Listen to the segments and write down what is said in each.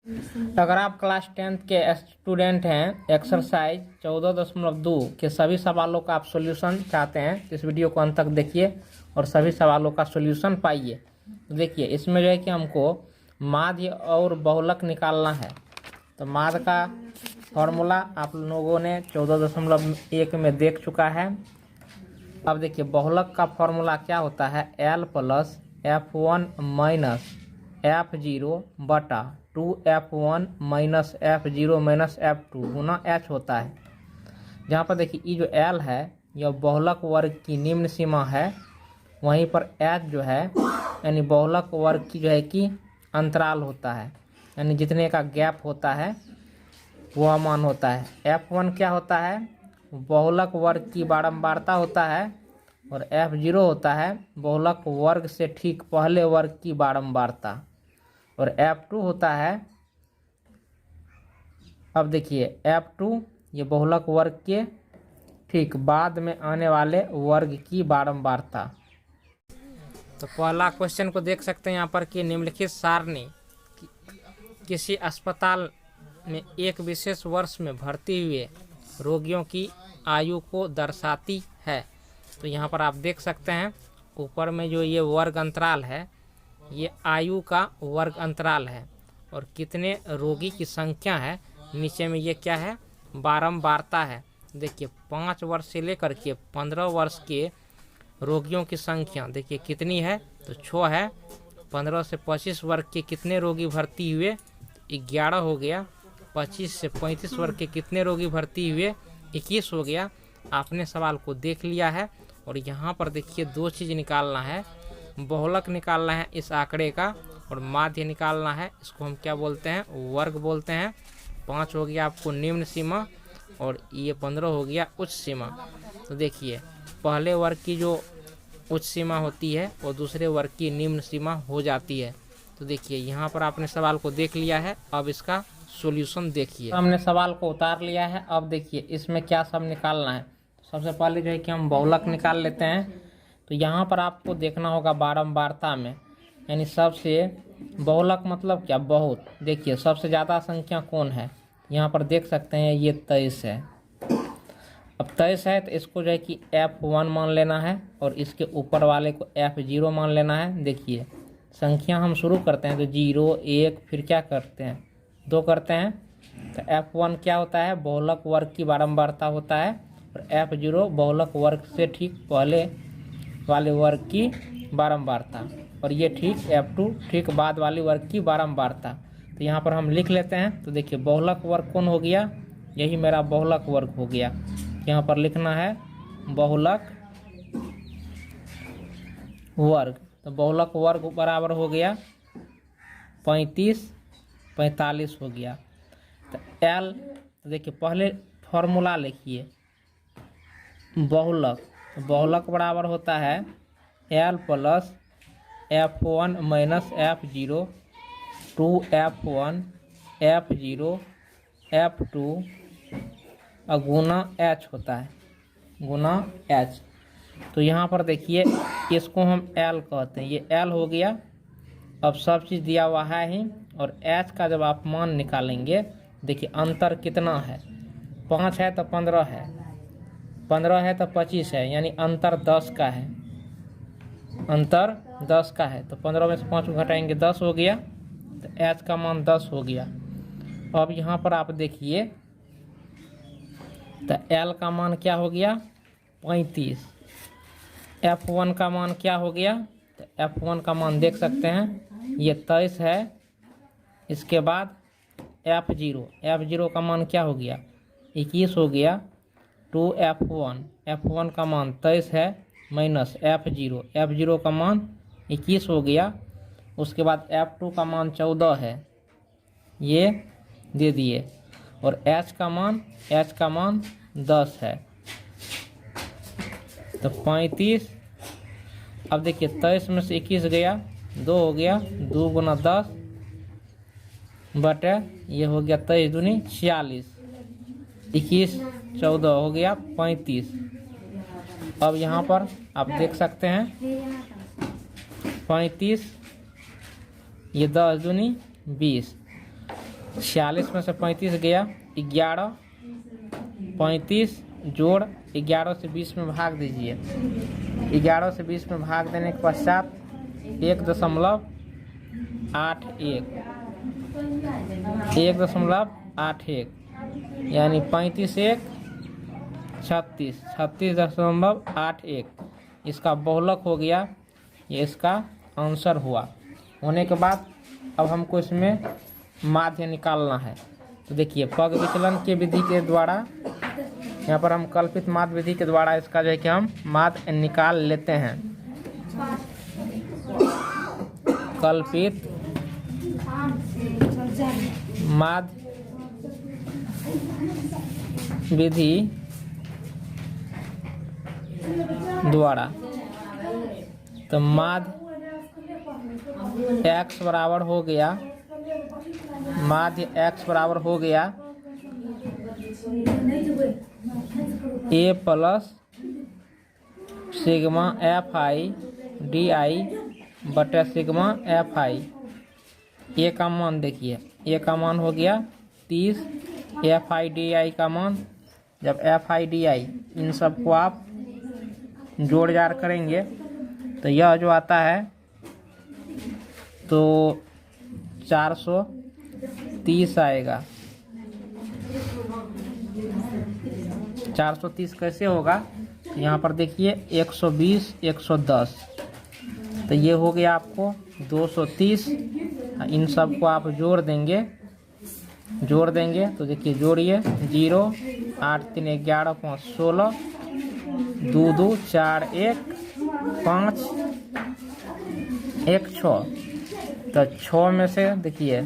अगर आप class 10th के स्टूडेंट हैं, एक्सरसाइज 14.2 के सभी सवालों का आप सॉल्यूशन चाहते हैं तो इस वीडियो को अंत तक देखिए और सभी सवालों का सॉल्यूशन पाइए। तो देखिए इसमें जो है कि हमको माध्य और बहुलक निकालना है। तो माध्य का फॉर्मूला आप लोगों ने 14.1 में देख चुका है। अब देखिए बहुलक का फॉर्मूला क्या होता है, L plus F1 minus F0 बटा 2F1 minus F0 minus F2 गुना H होता है। जहाँ पर देखिए ये जो L है यह बहुलक वर्ग की निम्न सीमा है, वहीं पर H जो है यानी बहुलक वर्ग की जो है कि अंतराल होता है, यानी जितने का गैप होता है वह मान होता है। F1 क्या होता है, बहुलक वर्ग की बारंबारता होता है, और F0 होता है बहुलक वर्ग से ठीक पहले वर्ग की बारंबारता, और F2 होता है, अब देखिए F2 ये बहुलक वर्ग के ठीक बाद में आने वाले वर्ग की बारंबारता। तो पहला क्वेश्चन को देख सकते हैं यहाँ पर कि निम्नलिखित सारणी किसी अस्पताल में एक विशेष वर्ष में भर्ती हुए रोगियों की आयु को दर्शाती है। तो यहाँ पर आप देख सकते हैं ऊपर में जो ये वर्ग अंतराल है ये आयु का वर्ग अंतराल है, और कितने रोगी की संख्या है नीचे में ये क्या है, बारंबारता है। देखिए 5 वर्ष से लेकर के 15 वर्ष के रोगियों की संख्या देखिए कितनी है, तो 6 है। 15 से 25 वर्ग के कितने रोगी भर्ती हुए, 11 हो गया। 25 से 35 वर्ग के कितने रोगी भर्ती हुए, 21 हो गया। आपने सवाल को देख लिया है, और यहाँ पर देखिए 2 चीज़ निकालना है, बहुलक निकालना है इस आंकड़े का, और माध्य निकालना है, इसको हम क्या बोलते हैं, वर्ग बोलते हैं। 5 हो गया आपको निम्न सीमा, और ये 15 हो गया उच्च सीमा। तो देखिए पहले वर्ग की जो उच्च सीमा होती है और दूसरे वर्ग की निम्न सीमा हो जाती है। तो देखिए यहाँ पर आपने सवाल को देख लिया है, अब इसका सॉल्यूशन देखिए। हमने सवाल को उतार लिया है, अब देखिए इसमें क्या सब निकालना है। सबसे पहले जो है कि हम बहुलक निकाल लेते हैं। तो यहाँ पर आपको देखना होगा बारंबारता में, यानी सबसे बहुलक मतलब क्या, बहुत। देखिए सबसे ज़्यादा संख्या कौन है, यहाँ पर देख सकते हैं ये 23 है। अब 23 है तो इसको जो है कि F1 मान लेना है, और इसके ऊपर वाले को F0 मान लेना है। देखिए संख्या हम शुरू करते हैं तो 0 1 फिर क्या करते हैं, 2 करते हैं। तो F1 क्या होता है, बहुलक वर्ग की बारंबारता होता है, और F0 बहुलक वर्ग से ठीक पहले वाले वर्ग की बारंबारता, और ये ठीक F2 ठीक बाद वाली वर्ग की बारंबारता। तो यहाँ पर हम लिख लेते हैं। तो देखिए बहुलक वर्ग कौन हो गया, यही मेरा बहुलक वर्ग हो गया। यहाँ पर लिखना है बहुलक वर्ग। तो बहुलक वर्ग बराबर हो गया 35 45 हो गया। तो L, तो देखिए पहले फॉर्मूला लिखिए बहुलक। तो बहुलक बराबर होता है L plus F1 minus F0 2F1 F0 F2 और गुना H होता है, गुना H। तो यहाँ पर देखिए इसको हम L कहते हैं, ये L हो गया। अब सब चीज़ दिया हुआ है ही, और H का जब आप मान निकालेंगे, देखिए अंतर कितना है, 5 है तो 15 है, 15 है तो 25 है, यानी अंतर 10 का है, अंतर 10 का है। तो 15 में से 5 को घटाएंगे 10 हो गया, तो H का मान 10 हो गया। अब यहाँ पर आप देखिए तो L का मान क्या हो गया 35, F1 का मान क्या हो गया, तो F1 का मान देख सकते हैं ये 23 है। इसके बाद F0 का मान क्या हो गया 21 हो गया। 2F1 का मान 23 है माइनस F0 का मान 21 हो गया। उसके बाद F2 का मान 14 है, ये दे दिए, और H का मान 10 है। तो 35, अब देखिए 23 में से 21 गया, 2 हो गया, 2 गुना 10 बटे ये हो गया 23 दूनी 46, 21 14 हो गया 35। अब यहाँ पर आप देख सकते हैं 35, ये 10 दूनी 20, 46 में से 35 गया 11, 35 जोड़ 11 से 20 में भाग दीजिए। 11 से 20 में भाग देने के पश्चात 1.81 यानी 35 1 36 36.81 इसका बहुलक हो गया। ये इसका आंसर हुआ। होने के बाद अब हमको इसमें माध्य निकालना है। तो देखिए पग विचलन के विधि के द्वारा यहाँ पर हम कल्पित माध्य विधि के द्वारा इसका जो है कि हम माध्य निकाल लेते हैं। कल्पित माध्य विधि द्वारा तो माध्य x बराबर हो गया, माध्य x बराबर हो गया a plus sigma F I D I बटे सिग्मा एफ आई। ए का मान देखिए, ए का मान हो गया 30, एफ आई डी आई का मान, जब एफ आई डी आई इन सब को आप जोड़ जाड़ करेंगे तो यह जो आता है तो 430 आएगा। 430 कैसे होगा? यहाँ पर देखिए 120 110 तो ये हो गया आपको 230। इन सब को आप जोड़ देंगे तो देखिए जोड़िए 0 8 3 11 5 16 2 2 4 1 5 1 6 तो 6 में से देखिए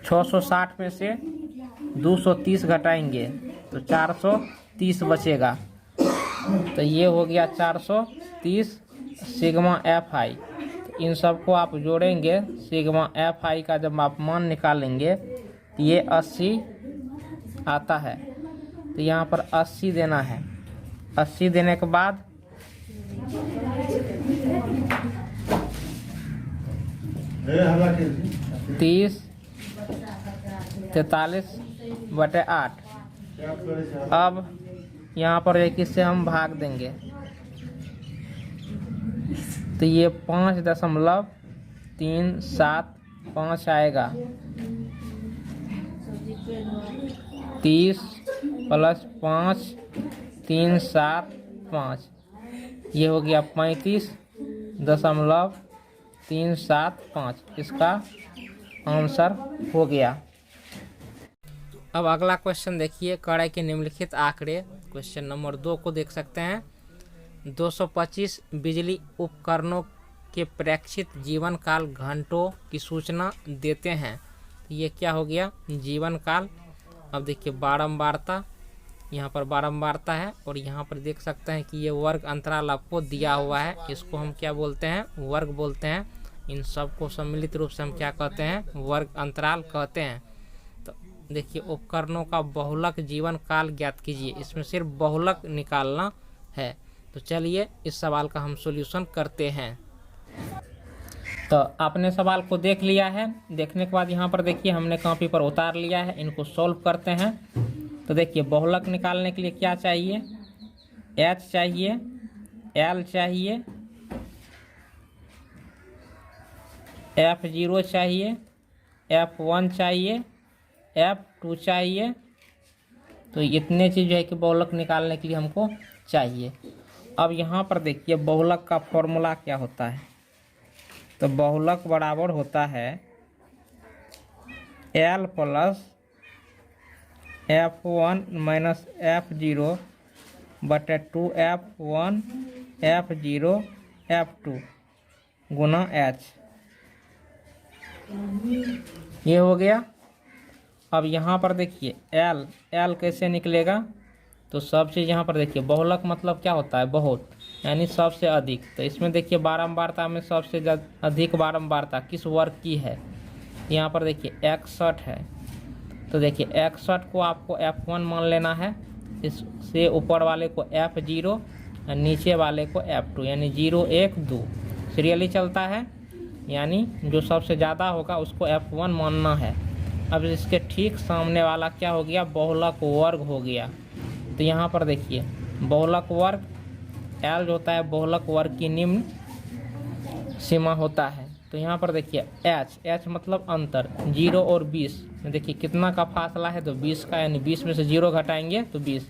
660 में से 230 घटाएंगे तो 430 बचेगा। तो ये हो गया 430 सिग्मा एफ आई। तो इन सब को आप जोड़ेंगे, सिग्मा एफ आई का जब आप मान निकालेंगे तो ये 80 आता है। तो यहाँ पर 80 देना है। 80 देने के बाद तीस 43/8। अब यहाँ पर एक इससे हम भाग देंगे तो ये 5.375 आएगा। 30 + 5 375 ये हो गया 35.375 इसका आंसर हो गया। अब अगला क्वेश्चन देखिए, कड़ाई के निम्नलिखित आंकड़े क्वेश्चन नंबर 2 को देख सकते हैं। 225 बिजली उपकरणों के प्रेक्षित जीवन काल घंटों की सूचना देते हैं। ये क्या हो गया? जीवन काल। अब देखिए बारंबारता, यहाँ पर बारंबारता है और यहाँ पर देख सकते हैं कि ये वर्ग अंतराल आपको दिया हुआ है। इसको हम क्या बोलते हैं? वर्ग बोलते हैं। इन सब को सम्मिलित रूप से हम क्या कहते हैं? वर्ग अंतराल कहते हैं। तो देखिए उपकरणों का बहुलक जीवन काल ज्ञात कीजिए। इसमें सिर्फ बहुलक निकालना है। तो चलिए इस सवाल का हम सॉल्यूशन करते हैं। तो आपने सवाल को देख लिया है। देखने के बाद यहाँ पर देखिए हमने कॉपी पर उतार लिया है। इनको सॉल्व करते हैं। तो देखिए बहुलक निकालने के लिए क्या चाहिए? H चाहिए, L चाहिए, F0 चाहिए, F1 चाहिए, F2 चाहिए। तो इतने चीज़ जो है कि बहुलक निकालने के लिए हमको चाहिए। अब यहाँ पर देखिए बहुलक का फॉर्मूला क्या होता है। तो बहुलक बराबर होता है L + F1 - F0 बटे 2F1 F0 F2 गुना H। ये हो गया। अब यहाँ पर देखिए L कैसे निकलेगा? तो सब चीज़ यहाँ पर देखिए बहुलक मतलब क्या होता है? बहुत, यानी सबसे अधिक। तो इसमें देखिए बारंबारता में सबसे अधिक बारंबारता किस वर्ग की है? यहाँ पर देखिए 61 है। तो देखिए 61 को आपको F1 मान लेना है, इससे ऊपर वाले को F0 और नीचे वाले को F2, यानी 0 1 2 सीरियली चलता है। यानी जो सबसे ज़्यादा होगा उसको F1 मानना है। अब इसके ठीक सामने वाला क्या हो गया, बहुलक वर्ग हो गया। तो यहाँ पर देखिए बहुलक वर्ग L जो होता है बहुलक वर्ग की निम्न सीमा होता है। तो यहाँ पर देखिए H मतलब अंतर, 0 और 20 में देखिए कितना का फासला है, तो 20 का, यानी 20 में से 0 घटाएंगे तो 20,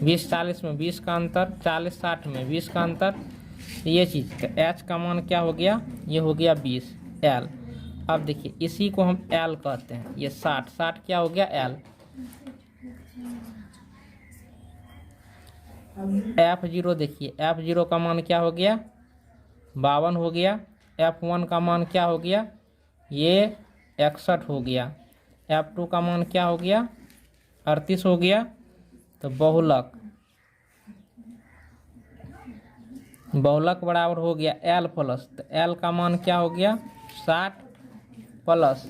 20 40 में 20 का अंतर, 40 60 में 20 का अंतर, ये चीज़ H का मान क्या हो गया, ये हो गया 20 L। अब देखिए इसी को हम L कहते हैं, ये 60 क्या हो गया L। F0 देखिए F0 का मान क्या हो गया 52 हो गया। F1 का मान क्या हो गया, ये 61 हो गया। F2 का मान क्या हो गया 38 हो गया। तो बहुलक बराबर हो गया L प्लस, तो L का मान क्या हो गया 60 प्लस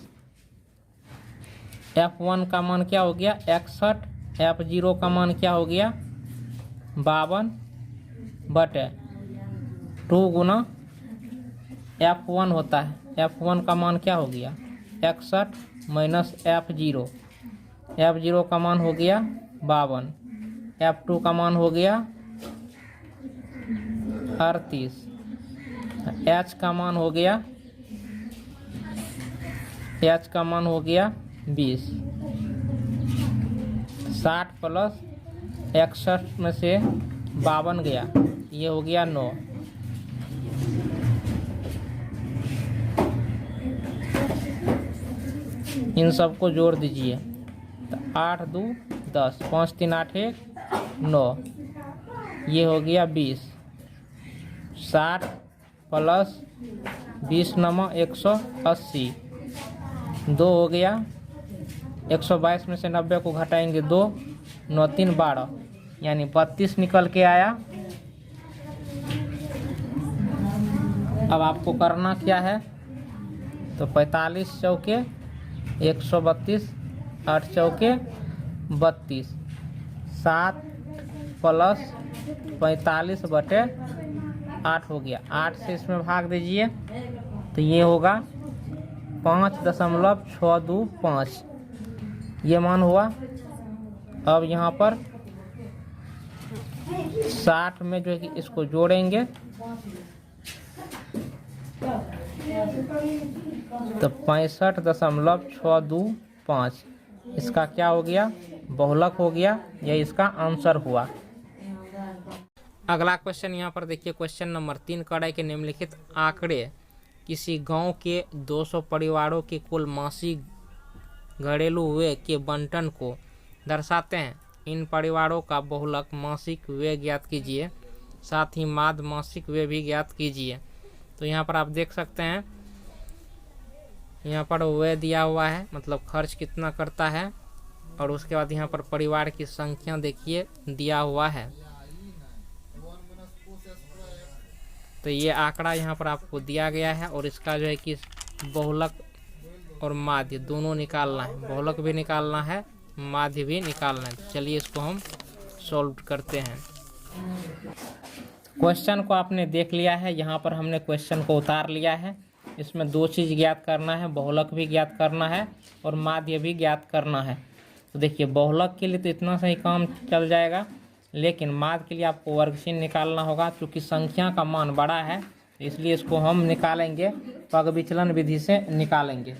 F1 का मान क्या हो गया 61, F0 का मान क्या हो गया 52 बटे 2 गुना F1 होता है, F1 का मान क्या हो गया 61 माइनस F0 का मान हो गया 52, F2 का मान हो गया 38, H का मान हो गया 20। 60 प्लस 61 में से 52 गया, ये हो गया 9। इन सबको जोड़ दीजिए तो 8 2 10, 5 3 8 1 9, ये हो गया 20। 60 प्लस 20 नमा 180, 2 हो गया। 122 में से 90 को घटाएंगे 2, 9 3 12, यानी 32 निकल के आया। अब आपको करना क्या है, तो 45 चौके 132, 8 चौके 32, 7 प्लस 45 बटे 8 हो गया। 8 से इसमें भाग दीजिए तो ये होगा 5.625, ये मान हुआ। अब यहाँ पर 60 में जो है कि इसको जोड़ेंगे तो 65.625, इसका क्या हो गया बहुलक हो गया, यह इसका आंसर हुआ। अगला क्वेश्चन यहाँ पर देखिए, क्वेश्चन नंबर 3 कड़ाई के निम्नलिखित आंकड़े किसी गांव के 200 परिवारों के कुल मासिक घरेलू व्यय के बंटन को दर्शाते हैं। इन परिवारों का बहुलक मासिक व्यय ज्ञात कीजिए, साथ ही माद मासिक व्यय भी ज्ञात कीजिए। तो यहाँ पर आप देख सकते हैं, यहाँ पर व्यय दिया हुआ है, मतलब खर्च कितना करता है, और उसके बाद यहाँ पर परिवार की संख्या देखिए दिया हुआ है। तो ये आंकड़ा यहाँ पर आपको दिया गया है, और इसका जो है कि बहुलक और माध्य दोनों निकालना है, बहुलक भी निकालना है, माध्य भी निकालना है। तो चलिए इसको हम सॉल्व करते हैं। क्वेश्चन को आपने देख लिया है, यहाँ पर हमने क्वेश्चन को उतार लिया है। इसमें 2 चीज़ ज्ञात करना है, बहुलक भी ज्ञात करना है और माध्य भी ज्ञात करना है। तो देखिए बहुलक के लिए तो इतना सही काम चल जाएगा, लेकिन माध्य के लिए आपको वर्ग चिन्ह निकालना होगा। चूँकि संख्या का मान बड़ा है इसलिए इसको हम निकालेंगे, पग विचलन विधि से निकालेंगे।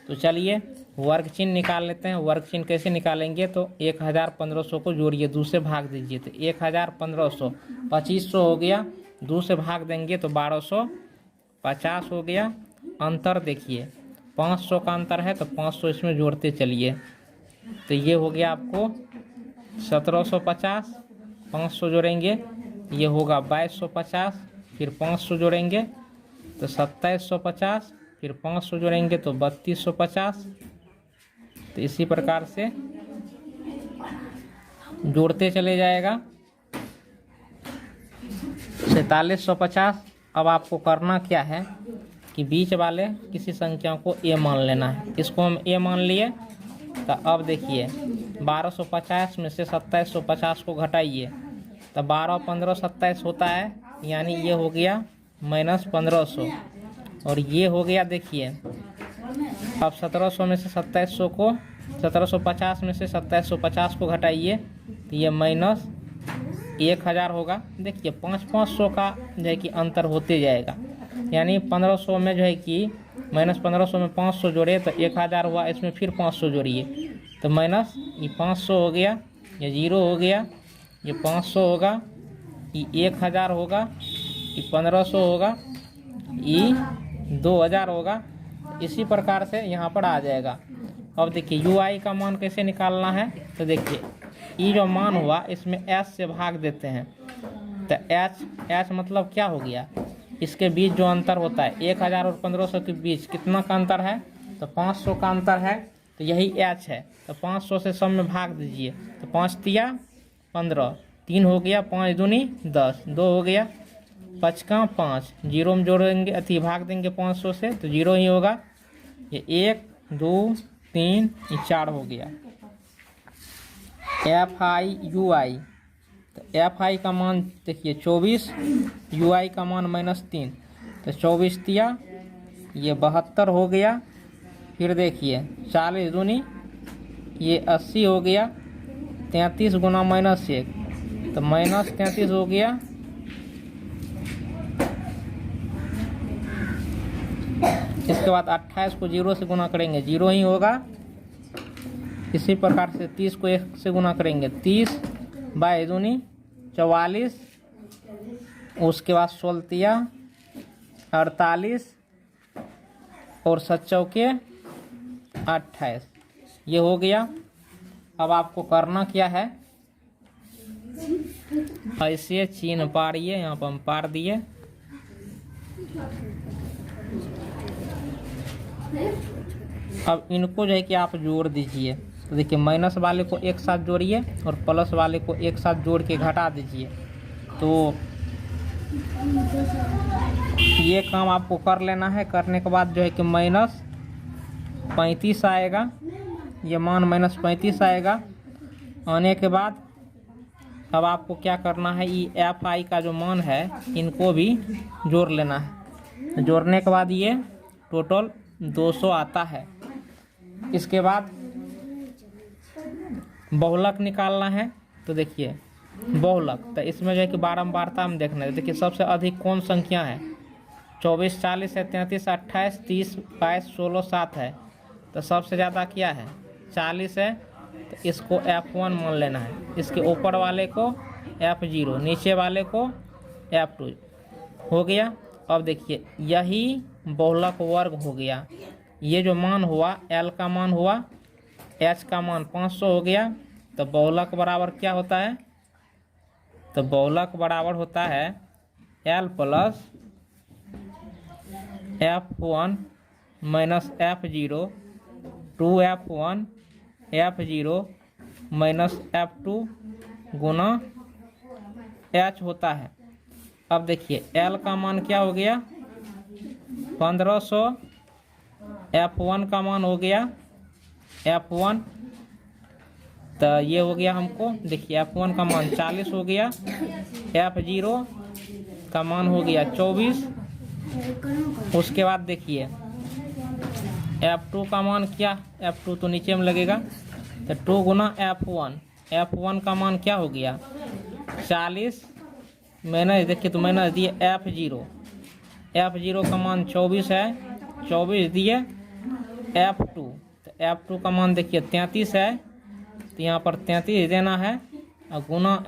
तो चलिए वर्ग चिन्ह निकाल लेते हैं। वर्ग चिन्ह कैसे निकालेंगे, तो 1000 को जोड़िए, 2 से भाग दीजिए तो 1000 1500, 2500 हो गया, 2 से भाग देंगे तो 1250 हो गया। अंतर देखिए 500 का अंतर है, तो 500 इसमें जोड़ते चलिए, तो ये हो गया आपको 1750। 500 जोड़ेंगे ये होगा 2250, फिर 500 जोड़ेंगे तो 2750, फिर 500 जोड़ेंगे तो 3250। तो इसी प्रकार से जोड़ते चले जाएगा 4750। अब आपको करना क्या है कि बीच वाले किसी संख्या को a मान लेना है। इसको हम a मान लिए, तो अब देखिए 1250 में से 2750 को घटाइए तो 12 15 27 होता है, यानी ये हो गया -1500। और ये हो गया देखिए। अब 1700 में से 2700 को 1750 में से 2750 को घटाइए तो ये माइनस 1000 होगा। देखिए 500 का जो है कि अंतर होते जाएगा, यानी 1500 में जो है कि माइनस 1500 में 500 जोड़े तो 1000 हुआ, इसमें फिर 500 जोड़िए तो माइनस ये 500 हो गया, ये 0 हो गया, ये 500 होगा, ये 1000 होगा, ये 1500 होगा, ये 2000 होगा। इसी प्रकार से यहाँ पर आ जाएगा। अब देखिए UI का मान कैसे निकालना है, तो देखिए ये जो मान हुआ इसमें H से भाग देते हैं तो H मतलब क्या हो गया, इसके बीच जो अंतर होता है 1000 और 1500 के बीच कितना का अंतर है, तो 500 का अंतर है, तो यही H है। तो 500 से सब में भाग दीजिए तो 5 तिया 15, 3 हो गया, 5 दूनी 10, 2 हो गया, 5 का 5, 0 में जोड़ेंगे अति भाग देंगे 500 से तो 0 ही होगा, ये 1 2 3 ये 4 हो गया। FI तो FI का मान देखिए 24, UI का मान -3 तो 24 तिया ये 72 हो गया। फिर देखिए 40 दूनी ये 80 हो गया, 33 गुना -1 तो -33 हो गया। इसके बाद 28 को 0 से गुना करेंगे 0 ही होगा। इसी प्रकार से 30 को 1 से गुना करेंगे 30 बाई दूनी 44, उसके बाद 16 तिया 48 और 7 चौके 28, ये हो गया। अब आपको करना क्या है, ऐसे चिन्ह पारिए, यहाँ पर हम पार दिए। अब इनको जो है कि आप जोड़ दीजिए तो देखिए माइनस वाले को एक साथ जोड़िए और प्लस वाले को एक साथ जोड़ के घटा दीजिए। तो ये काम आपको कर लेना है। करने के बाद जो है कि -35 आएगा, ये मान -35 आएगा। आने के बाद अब आपको क्या करना है, ये FI का जो मान है इनको भी जोड़ लेना है। जोड़ने के बाद ये टोटल 200 आता है। इसके बाद बहुलक निकालना है। तो देखिए बहुलक, तो इसमें जो है कि बारंबारता हम देखना है। देखिए सबसे अधिक कौन संख्या है, 24 40 है, 33 28 30 22 16 7 है। तो सबसे ज़्यादा क्या है 40 है, तो इसको F1 मान लेना है। इसके ऊपर वाले को F0, नीचे वाले को F2 हो गया। अब देखिए यही बहुलक वर्ग हो गया। ये जो मान हुआ L का मान हुआ, H का मान 500 हो गया। तो बहुलक बराबर क्या होता है, तो बहुलक बराबर होता है L plus F1 minus F0 2F1 F0 minus F2 गुना H होता है। अब देखिए L का मान क्या हो गया 1500, F1 का मान हो गया F1, तो ये हो गया हमको। देखिए F1 का मान 40 हो गया, F0 का मान हो गया 24। उसके बाद देखिए F2 का मान क्या, F2 तो नीचे में लगेगा, तो 2 गुना F1 का मान क्या हो गया 40 माइनस, देखिए तो माइनस दिए F0 का मान 24 है, 24 दिए F2, तो F2 का मान देखिए 33 है, तो यहाँ पर 33 देना है और गुना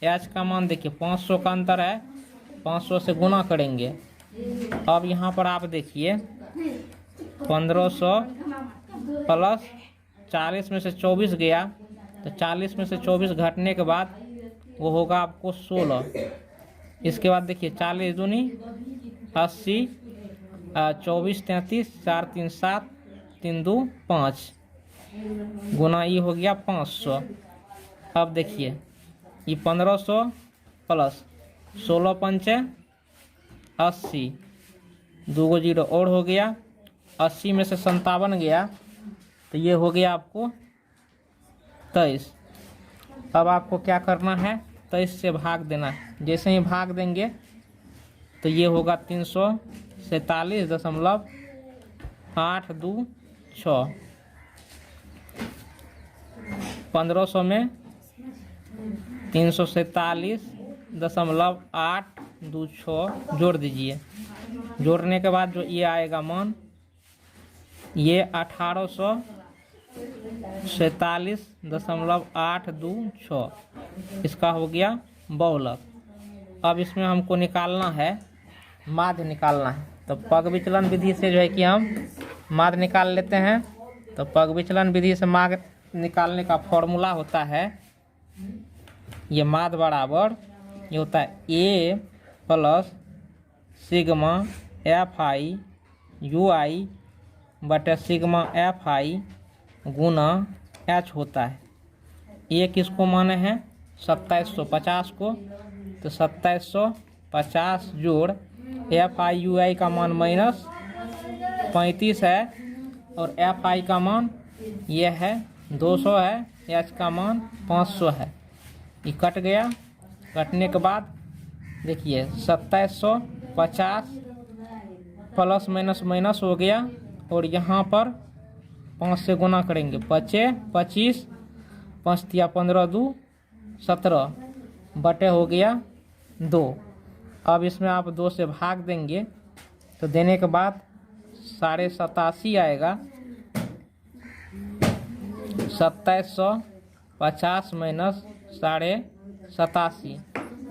H का मान देखिए 500 का अंतर है, 500 से गुना करेंगे। अब यहाँ पर आप देखिए 1500 प्लस 40 में से 24 गया, तो 40 में से 24 घटने के बाद वो होगा आपको 16। इसके बाद देखिए 40 दूनी 80, 24 33 4 3 7 3 2 5 गुना ये हो गया 500। अब देखिए ये 1500 प्लस 16 पंचे 80, 2 0 और हो गया, 80 में से 57 गया, तो ये हो गया आपको 23। अब आपको क्या करना है 23 से भाग देना है। जैसे ही भाग देंगे तो ये होगा 300 47.826। 1500 में 347.826 जोड़ दीजिए। जोड़ने के बाद जो ये आएगा मान, ये 1847.826 इसका हो गया बहुलक। अब इसमें हमको निकालना है माध्य निकालना है। तो पग विचलन विधि से जो है कि हम माध्य निकाल लेते हैं। तो पग विचलन विधि से माध्य निकालने का फॉर्मूला होता है, ये माध्य बराबर ये होता है A plus sigma F I U I बटे सिग्मा एफ आई गुना H होता है। ये किसको माने हैं 2750 को, तो 2750 जोड़ एफ आई यू आई का मान -35 है और एफ आई का मान ये है 200 है, एच का मान 500 है। ये कट गया। कटने के बाद देखिए 2750 प्लस माइनस माइनस हो गया और यहाँ पर 5 से गुना करेंगे, 25 5 या 15 2 17 बटे हो गया 2। अब इसमें आप 2 से भाग देंगे तो देने के बाद 87.5 आएगा। 2750 माइनस 87.5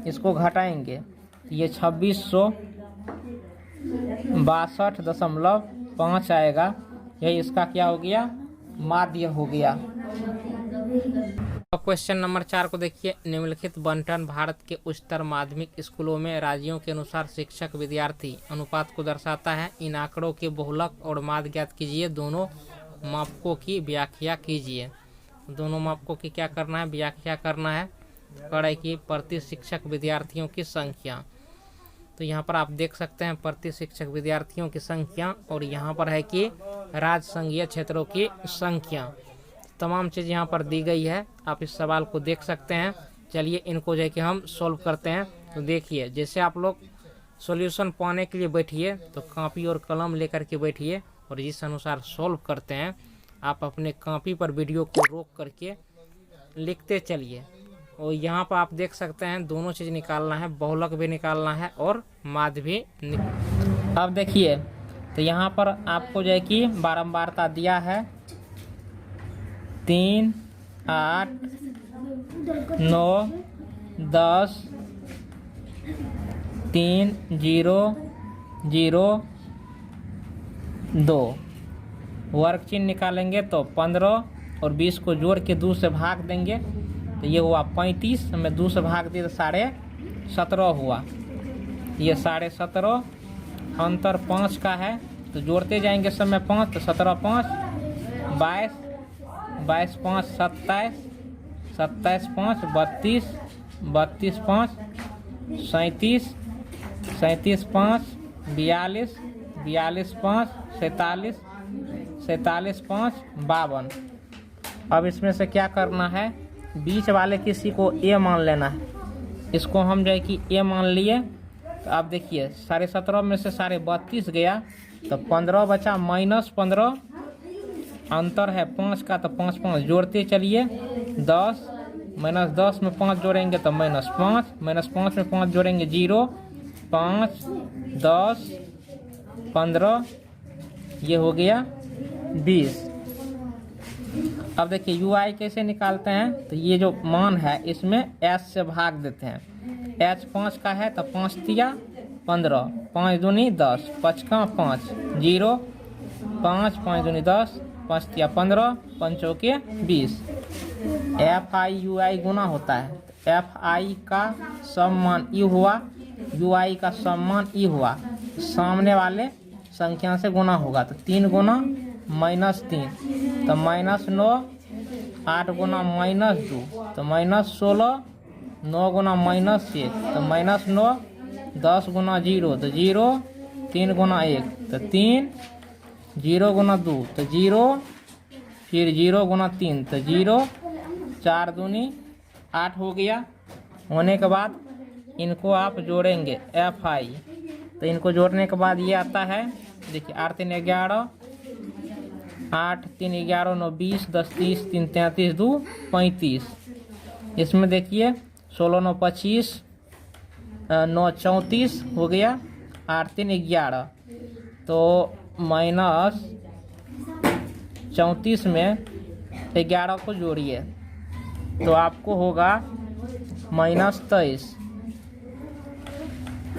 इसको घटाएंगे, ये 2662.5 आएगा। यही इसका क्या हो गया माध्य हो गया। क्वेश्चन नंबर 4 को देखिए। निम्नलिखित बंटन भारत के उच्चतर माध्यमिक स्कूलों में राज्यों के अनुसार शिक्षक विद्यार्थी अनुपात को दर्शाता है। इन आंकड़ों के बहुलक और माध्य ज्ञात कीजिए। दोनों मापकों की व्याख्या कीजिए। दोनों मापकों की क्या करना है, व्याख्या करना है। पढ़ाई की प्रति शिक्षक विद्यार्थियों की संख्या, तो यहाँ पर आप देख सकते हैं प्रति शिक्षक विद्यार्थियों की संख्या और यहाँ पर है कि राज्य संघीय क्षेत्रों की संख्या। तमाम चीज़ यहाँ पर दी गई है, आप इस सवाल को देख सकते हैं। चलिए इनको जो है कि हम सॉल्व करते हैं। तो देखिए जैसे आप लोग सॉल्यूशन पाने के लिए बैठिए तो कॉपी और कलम लेकर के बैठिए और जिस अनुसार सॉल्व करते हैं आप अपने कॉपी पर वीडियो को रोक करके लिखते चलिए। और यहाँ पर आप देख सकते हैं दोनों चीज़ निकालना है, बहुलक भी निकालना है और माध्य भी। अब देखिए तो यहाँ पर आपको जो है कि बारंबारता दिया है 3 8 9 10 3 0 0 2। वर्ग चिन्ह निकालेंगे तो 15 और 20 को जोड़ के 2 से भाग देंगे तो ये हुआ 35, हमें 2 से भाग दिए तो 17.5 हुआ। ये 17.5 अंतर 5 का है तो जोड़ते जाएंगे समय 5 तो 17 5 22 22 5 27 27 5 32 32 5 37 37 5 42 42 5 47 47 5 52। अब इसमें से क्या करना है, बीच वाले किसी को ए मान लेना है। इसको हम जो है कि ए मान लिए। तो अब देखिए 17.5 में से 32 गया तो 15 बचा -15 अंतर है 5 का तो 5 5 जोड़ते चलिए 10 -10 में 5 जोड़ेंगे तो -5 -5 में 5 जोड़ेंगे 0 5 10 15 ये हो गया 20। अब देखिए यू आई कैसे निकालते हैं, तो ये जो मान है इसमें एच से भाग देते हैं। एच 5 का है तो 5 तिया 15 5 दूनी 10 5 का 5 0 5 5 दूनी 10 5 तिया 15 5 चौके 20। एफ आई यू आई गुना होता है। एफ आई का सम्मान ई हुआ, यू आई का सम्मान ई हुआ, सामने वाले संख्या से गुना होगा तो 3 गुना -3 तो -9 8 गुना -2 तो -16 9 गुना -1 तो -9 10 गुना 0 तो 0 3 गुना 1 तो 3 0 गुना 2 तो 0 फिर 0 गुना 3 तो 0 4 दूनी 8 हो गया। होने के बाद इनको आप जोड़ेंगे एफ आई तो इनको जोड़ने के बाद ये आता है, देखिए 8 3 11, 8 3 11 9 20, 10 30, 3 33, 2 35। इसमें देखिए 16 9 25, 9 34 हो गया, 8 3 11, तो माइनस 34 में 11 को जोड़िए तो आपको होगा -23।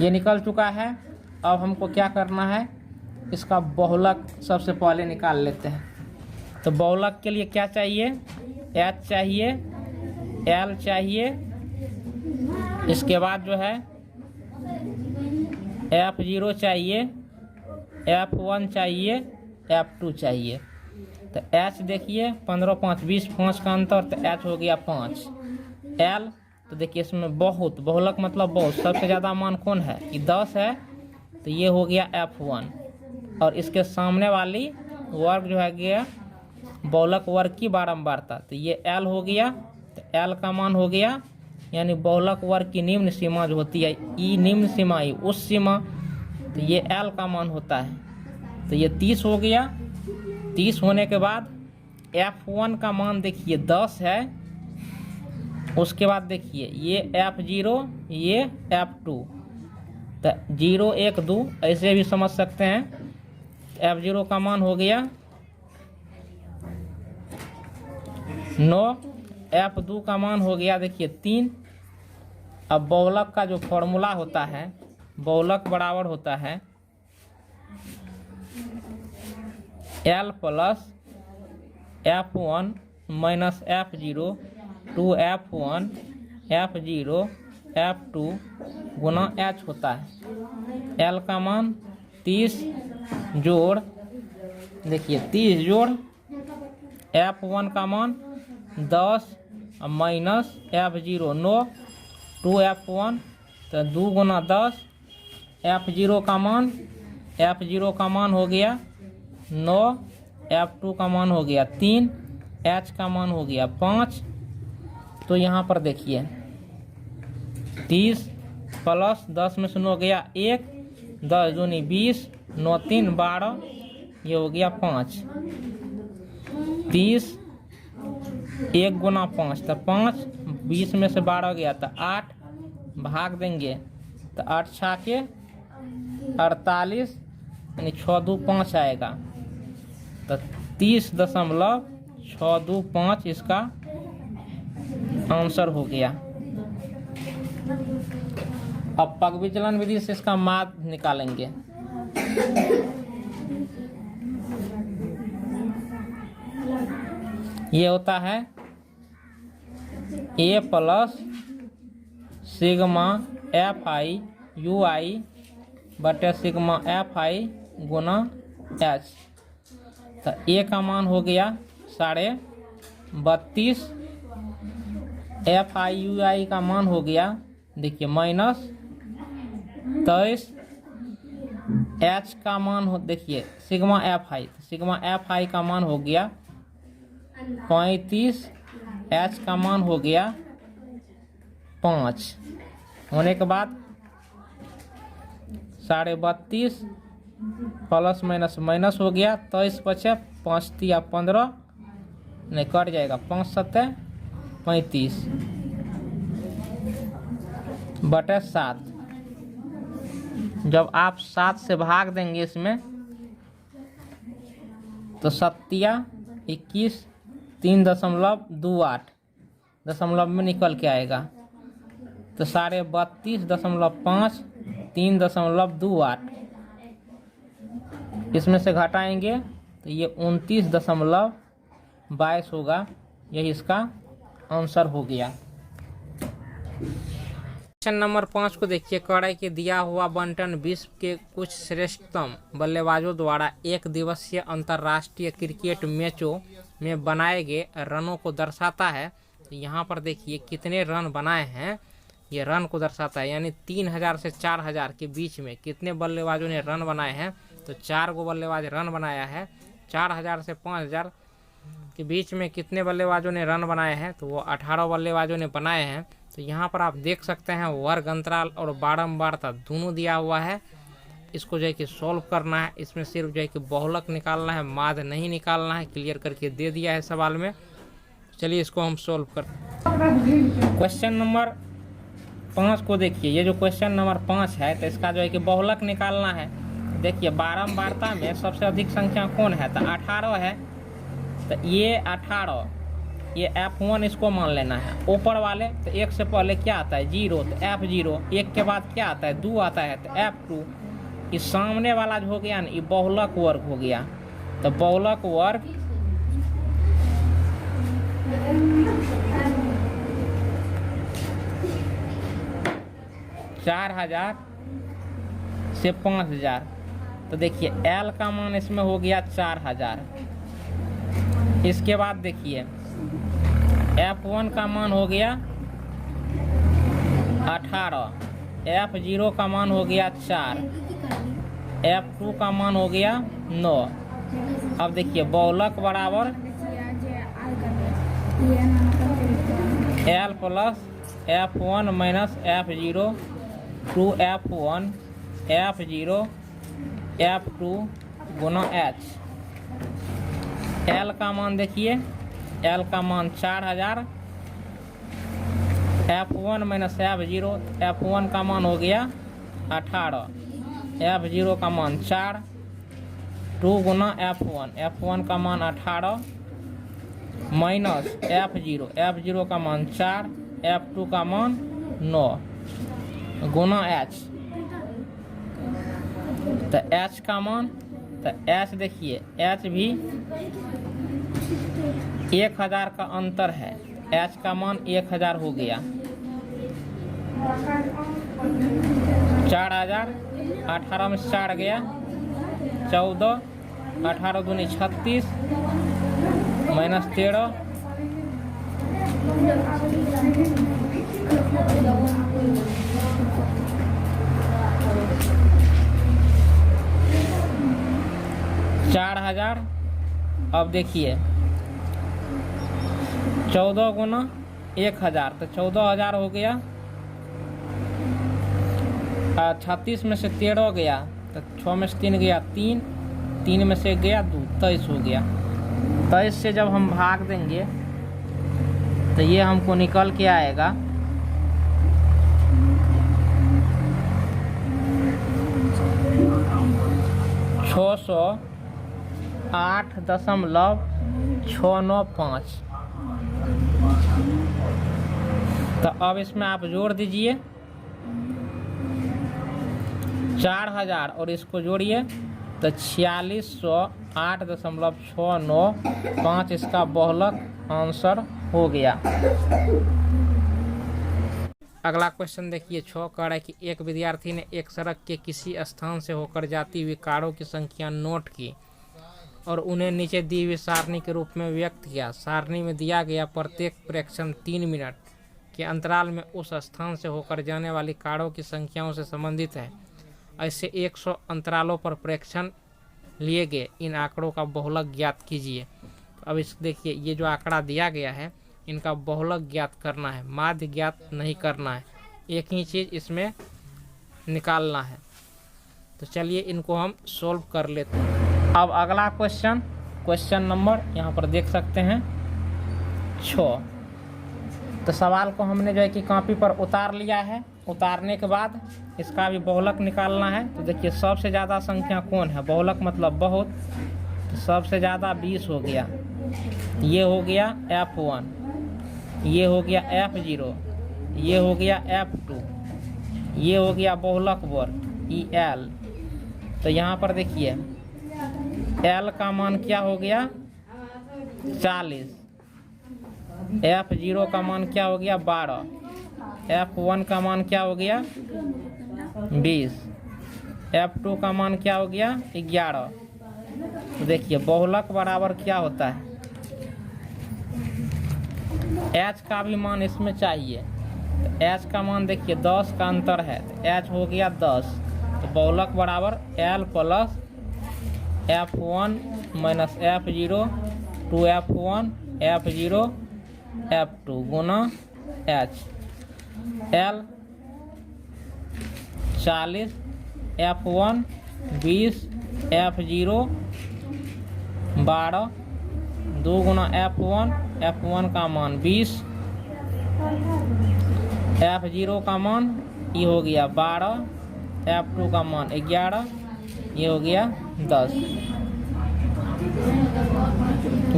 ये निकल चुका है। अब हमको क्या करना है, इसका बहुलक सबसे पहले निकाल लेते हैं। तो बहुलक के लिए क्या चाहिए, H चाहिए, L चाहिए, इसके बाद जो है F0 चाहिए, F1 चाहिए, F2 चाहिए। तो H देखिए 15 5 20, 5 का अंतर, तो H हो गया 5। L तो देखिए इसमें बहुत, बहुलक मतलब बहुत, सबसे ज़्यादा मान कौन है कि 10 है, तो ये हो गया F1। और इसके सामने वाली वर्ग जो है गया बहुलक वर्ग की बारंबारता, तो ये L हो गया। तो L का मान हो गया, यानी बहुलक वर्ग की निम्न सीमा जो होती है, ई निम्न सीमा, ई उस सीमा, तो ये L का मान होता है। तो ये 30 हो गया। 30 होने के बाद F1 का मान देखिए 10 है। उसके बाद देखिए ये F0, ये F2, तो 0 1 2 ऐसे भी समझ सकते हैं। F0 का मान हो गया 9, F2 का मान हो गया देखिए 3। अब बहुलक का जो फॉर्मूला होता है, बहुलक बराबर होता है L plus F1 minus F0 2F1 F0 F2 गुना H होता है। L का मान 30 जोड़, देखिए 30 जोड़ F1 का मान 10 माइनस F0 9, 2F1 तो 2 गुना 10, F0 का मान हो गया 9, F2 का मान हो गया 3, H का मान हो गया 5। तो यहाँ पर देखिए 30 प्लस 10 में से 9 गया 1, 10 दूनी 20, 9 3 12, ये हो गया 5। 30 1 गुना 5 तो 5, 20 में से 12 गया तो 8, भाग देंगे तो 8 6 के 48, यानी 6 2 5 आएगा। तो 30.625 इसका आंसर हो गया। अब पग विचलन विधि से इसका माध्य निकालेंगे। ये होता है A plus sigma FI UI बटे सिग्मा FI गुना H। तो A का मान हो गया 32.5, FI UI का मान हो गया देखिए -23, H का मान हो देखिए सिग्मा FI का मान हो गया 35, H का मान हो गया 5 होने के बाद 32.5 प्लस माइनस माइनस हो गया, 23 बचे 5 या 15 नहीं कट जाएगा, 5 7 35 बटे 7। जब आप 7 से भाग देंगे इसमें तो 7 21 3.28 दशमलव में निकल के आएगा। तो 32.5 3.28 इसमें से घटाएंगे तो ये 29.22 होगा। यही इसका आंसर हो गया। क्वेश्चन नंबर 5 को देखिए। कड़ाई के दिया हुआ बंटन विश्व के कुछ श्रेष्ठतम बल्लेबाजों द्वारा एक दिवसीय अंतर्राष्ट्रीय क्रिकेट मैचों में बनाए गए रनों को दर्शाता है। तो यहाँ पर देखिए कितने रन बनाए हैं, ये रन को दर्शाता है। यानी 3000 से 4000 के बीच में कितने बल्लेबाजों ने रन बनाए हैं। तो 4 गो बल्लेबाज रन बनाया है। 4000 से 5000 के बीच में कितने बल्लेबाजों ने रन बनाए हैं, तो वो 18 बल्लेबाजों ने बनाए हैं। तो यहाँ पर आप देख सकते हैं वर्ग अंतराल और बारंबारता दोनों दिया हुआ है। इसको जो है कि सॉल्व करना है। इसमें सिर्फ जो है कि बहुलक निकालना है, माध्य नहीं निकालना है। क्लियर करके दे दिया है सवाल में। चलिए इसको हम सॉल्व करते हैं। क्वेश्चन नंबर 5 को देखिए। ये जो क्वेश्चन नंबर 5 है तो इसका जो है कि बहुलक निकालना है। देखिए बारंबारता में सबसे अधिक संख्या कौन है, तो 18 है। तो ये 18, ये F1 इसको मान लेना है। ऊपर वाले तो 1 से पहले क्या आता है 0, तो F0। 1 के बाद क्या आता है 2 आता है, तो F2। इस सामने वाला जो हो गया ना, ये बहुलक वर्ग हो गया। तो बहुलक वर्ग 4000 से 5000। तो देखिए L का मान इसमें हो गया 4000। इसके बाद देखिए F1 का मान हो गया 18, F0 का मान हो गया 4, F2 का मान हो गया 9। अब देखिए बहुलक बराबर L plus F1 minus F0 2F1 F0 F2 गुना H। L का मान देखिए, L का मान 4000, F1 माइनस F0। F1 का मान हो गया 18, F0 का मान 4, 2 गुना F1, F1 का मान 18 माइनस F0, F0 का मान 4, F2 का मान 9 गुना H। तो H का मान, तो H देखिए H भी 1000 का अंतर है। H का मान 1000 हो गया। 4000, 18 में 4 गया 14, 18 दूनी 36 माइनस 13 4000। अब देखिए 14 गुना 1000, तो 14000 हो गया। 36 में से 13 गया तो 6 में से 3 गया 3, 3 में से गया 2, 23 हो गया। 23 से जब हम भाग देंगे तो ये हमको निकल के आएगा 608.695। तो अब इसमें आप जोड़ दीजिए 4000 और इसको जोड़िए तो 4608.695 इसका बहुलक आंसर हो गया। अगला क्वेश्चन देखिए 6 कह रहा है कि एक विद्यार्थी ने एक सड़क के किसी स्थान से होकर जाती हुई कारों की संख्या नोट की और उन्हें नीचे दी हुई सारणी के रूप में व्यक्त किया। सारणी में दिया गया प्रत्येक प्रेक्षण 3 मिनट के अंतराल में उस स्थान से होकर जाने वाली कारों की संख्याओं से संबंधित है। ऐसे 100 अंतरालों पर प्रेक्षण लिए गए इन आंकड़ों का बहुलक ज्ञात कीजिए। अब इस देखिए ये जो आंकड़ा दिया गया है इनका बहुलक ज्ञात करना है, माध्य ज्ञात नहीं करना है। एक ही चीज़ इसमें निकालना है। तो चलिए इनको हम सोल्व कर लेते हैं। अब अगला क्वेश्चन नंबर यहाँ पर देख सकते हैं 6। तो सवाल को हमने जो है कि कॉपी पर उतार लिया है। उतारने के बाद इसका भी बहुलक निकालना है। तो देखिए सबसे ज़्यादा संख्या कौन है, बहुलक मतलब बहुत, तो सबसे ज़्यादा 20 हो गया। ये हो गया F1, ये हो गया F0, ये हो गया F2, ये हो गया बहुलक वर्ग EL। तो यहाँ पर देखिए L का मान क्या हो गया 40, F0 का मान क्या हो गया 12, F1 का मान क्या हो गया 20, F2 का मान क्या हो गया 11। तो देखिए बहुलक बराबर क्या होता है, H का भी मान इसमें चाहिए। तो H का मान देखिए 10 का अंतर है, तो H हो गया 10। तो बहुलक बराबर L plus F1 minus F0 2F1 F0 F2 गुना H। L 40, F1 20 F0 12 2 गुना F1 का मान 20 F0 का मान ये हो गया 12 F2 का मान 11 ये हो गया 10।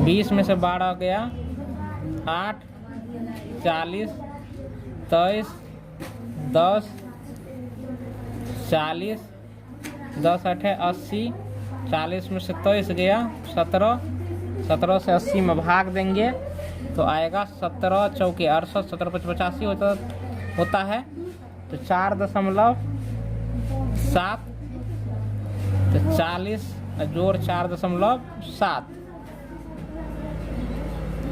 20 में से 12 गया 8 40 23 10 40 10 8 80 40 में से 23 गया 17 17 से 80 में भाग देंगे तो आएगा 17 चौके 68 17 5 85 होता है तो 4.7 तो 40 जोड़ 4.7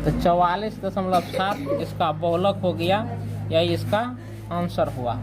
तो 44.7 इसका बहुलक हो गया, यही इसका आंसर हुआ।